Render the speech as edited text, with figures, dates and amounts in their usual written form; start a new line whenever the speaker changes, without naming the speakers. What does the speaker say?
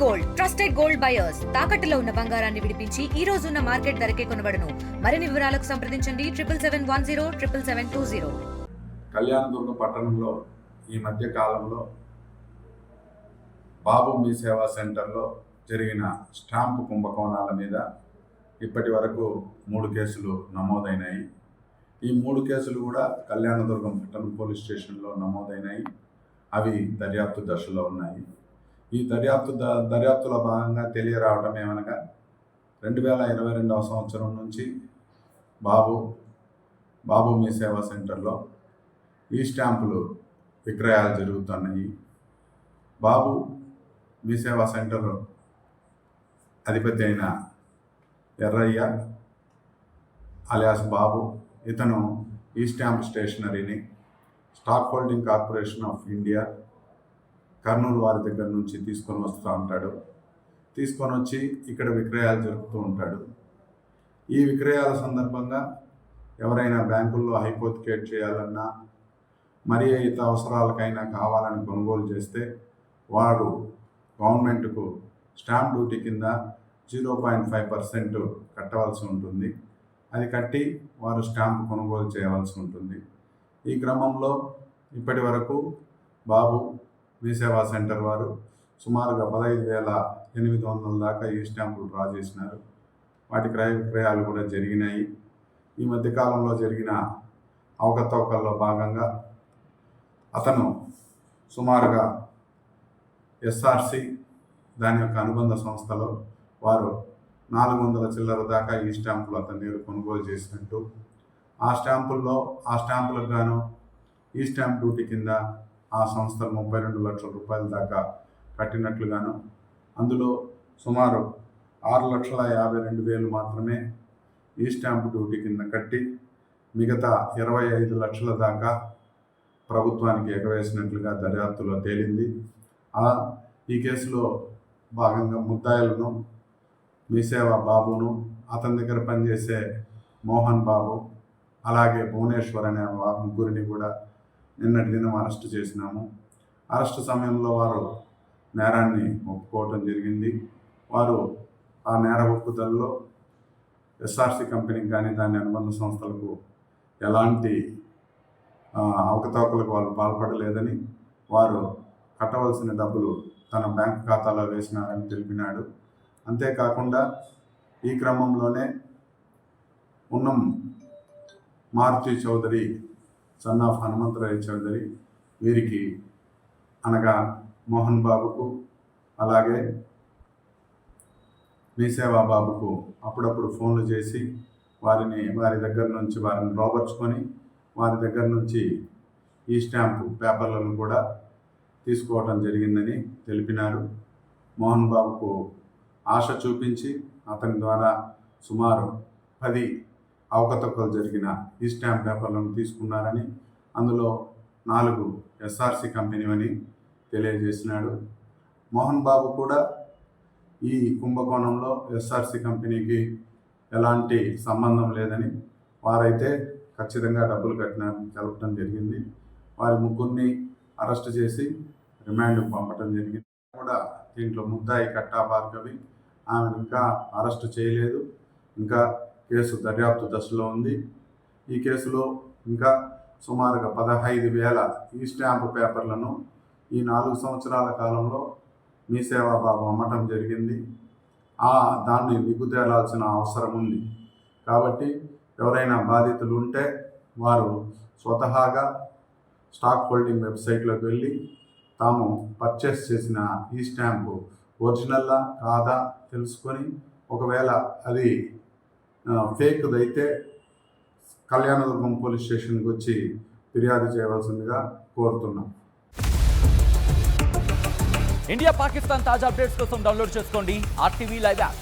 Gold trusted gold buyers తాకట్టులో ఉన్న బంగారాన్ని విడిపించి ఈ రోజు ఉన్న మార్కెట్ ధరకే కొనబడును. మరిన్ని వివరాలకు సంప్రదించండి 7771077720.
కళ్యాణదుర్గం పట్టణంలో ఈ మధ్య కాలంలో బాబు మీ సేవా సెంటర్లో జరిగిన స్టాంపు కుంభకోణాల మీద ఇప్పటి వరకు 3 కేసులు నమోదైనాయి. ఈ 3 కేసులు కూడా కళ్యాణదుర్గం పట్టణం పోలీస్ స్టేషన్లో నమోదైనాయి. అవి దర్యాప్తు దశలో ఉన్నాయి. ఈ దర్యాప్తులో భాగంగా తెలియరావడం ఏమనగా 2022వ సంవత్సరం నుంచి బాబు మీ సేవా సెంటర్లో ఈ స్టాంపులు విక్రయాలు జరుగుతున్నాయి. బాబు మీ సేవా సెంటర్ అధిపతి అయిన ఎర్రయ్య అలియాస్ బాబు, ఇతను ఈ స్టాంప్ స్టేషనరీని stock holding corporation of India Kurnool వారి దగ్గర నుంచి తీసుకొని వస్తూ ఉంటాడు. తీసుకొని వచ్చి ఇక్కడ విక్రయాలు జరుపుతూ ఉంటాడు. ఈ విక్రయాల సందర్భంగా ఎవరైనా బ్యాంకుల్లో హైపోతికేట్ చేయాలన్నా, మరి ఇతర అవసరాలకైనా కావాలని కొనుగోలు చేస్తే వారు గవర్నమెంట్కు స్టాంప్ డ్యూటీ కింద 0.5% కట్టవలసి ఉంటుంది. అది కట్టి వారు స్టాంప్ కొనుగోలు చేయవలసి ఉంటుంది. ఈ క్రమంలో ఇప్పటి వరకు బాబు మీ సేవా సెంటర్ వారు సుమారుగా 15,800 దాకా ఈ స్టాంపులు డ్రా చేసినారు. వాటి క్రయ విక్రయాలు కూడా జరిగినాయి. ఈ మధ్యకాలంలో జరిగిన అవకతవకల్లో భాగంగా అతను సుమారుగా ఎస్ఆర్సి దాని యొక్క అనుబంధ సంస్థలో వారు 400 చిల్లర దాకా ఈ స్టాంపులు అతని కొనుగోలు చేసినట్టు, ఆ స్టాంపులకు గాను ఈ స్టాంప్ డ్యూటీ కింద ఆ సంస్థలు 32 లక్షల రూపాయల దాకా కట్టినట్లుగాను, అందులో సుమారు 6,52,000 మాత్రమే ఈ స్టాంప్ డ్యూటీ కింద కట్టి మిగతా 25 లక్షల దాకా ప్రభుత్వానికి ఎగవేసినట్లుగా దర్యాప్తులో తేలింది. ఈ కేసులో భాగంగా ముద్దాయిలను మీ సేవా బాబును, అతని దగ్గర పనిచేసే మోహన్ బాబు, అలాగే భువనేశ్వర్ అనే ముగ్గురిని కూడా నిన్నటి దినం అరెస్టు చేసినాము. అరెస్టు సమయంలో వారు నేరాన్ని ఒప్పుకోవటం జరిగింది. వారు ఆ నేర ఒప్పుదలలో ఎస్ఆర్సి కంపెనీకి కానీ దాని అనుబంధ సంస్థలకు ఎలాంటి అవకతవకలకు వాళ్ళు పాల్పడలేదని, వారు కట్టవలసిన డబ్బులు తన బ్యాంక్ ఖాతాలో వేసినారని తెలిపినాడు. అంతేకాకుండా ఈ క్రమంలోనే ఉన్నం మారుతి చౌదరి, సన్ ఆఫ్ హనుమంతరాయ్ చౌదరి, వీరికి అనగా మోహన్ బాబుకు అలాగే మీ సేవా బాబుకు అప్పుడప్పుడు ఫోన్లు చేసి వారి దగ్గర నుంచి వారిని లోపరుచుకొని వారి దగ్గర నుంచి ఈ స్టాంపు పేపర్లను కూడా తీసుకోవడం జరిగిందని తెలిపినారు. మోహన్ బాబుకు ఆశ చూపించి అతని ద్వారా సుమారు 10 అవకతవకలు జరిగిన ఈ స్టాంప్ పేపర్లను తీసుకున్నారని, అందులో 4 ఎస్ఆర్సి కంపెనీ అని తెలియజేసినాడు. మోహన్ బాబు కూడా ఈ కుంభకోణంలో ఎస్ఆర్సి కంపెనీకి ఎలాంటి సంబంధం లేదని, వారైతే ఖచ్చితంగా డబ్బులు కట్టినారని తెలపడం జరిగింది. వారి ముగ్గురిని అరెస్ట్ చేసి రిమాండ్కు పంపడం జరిగింది. కూడా దీంట్లో ముద్దాయి కట్టా భార్గవి, ఆమెను ఇంకా అరెస్టు చేయలేదు. ఇంకా కేసు దర్యాప్తు దశలో ఉంది. ఈ కేసులో ఇంకా సుమారుగా 15,000 ఈ స్టాంపు పేపర్లను ఈ 4 సంవత్సరాల కాలంలో మీ సేవా బాబు అమ్మటం జరిగింది. దాన్ని నిగ్గుతేలాల్సిన అవసరం ఉంది. కాబట్టి ఎవరైనా బాధితులు ఉంటే వారు స్వతహాగా స్టాక్ హోల్డింగ్ వెబ్సైట్లోకి వెళ్ళి తాము పర్చేస్ చేసిన ఈ స్టాంపు ఒరిజినల్లా కాదా తెలుసుకొని, ఒకవేళ అది ఫేక్దైతే కళ్యాణదుర్గం పోలీస్ స్టేషన్కి వచ్చి ఫిర్యాదు చేయవలసిందిగా కోరుతున్నాం.
ఇండియా పాకిస్తాన్ తాజా అప్డేట్స్ కోసం డౌన్లోడ్ చేసుకోండి RTV లైవ్ యాప్.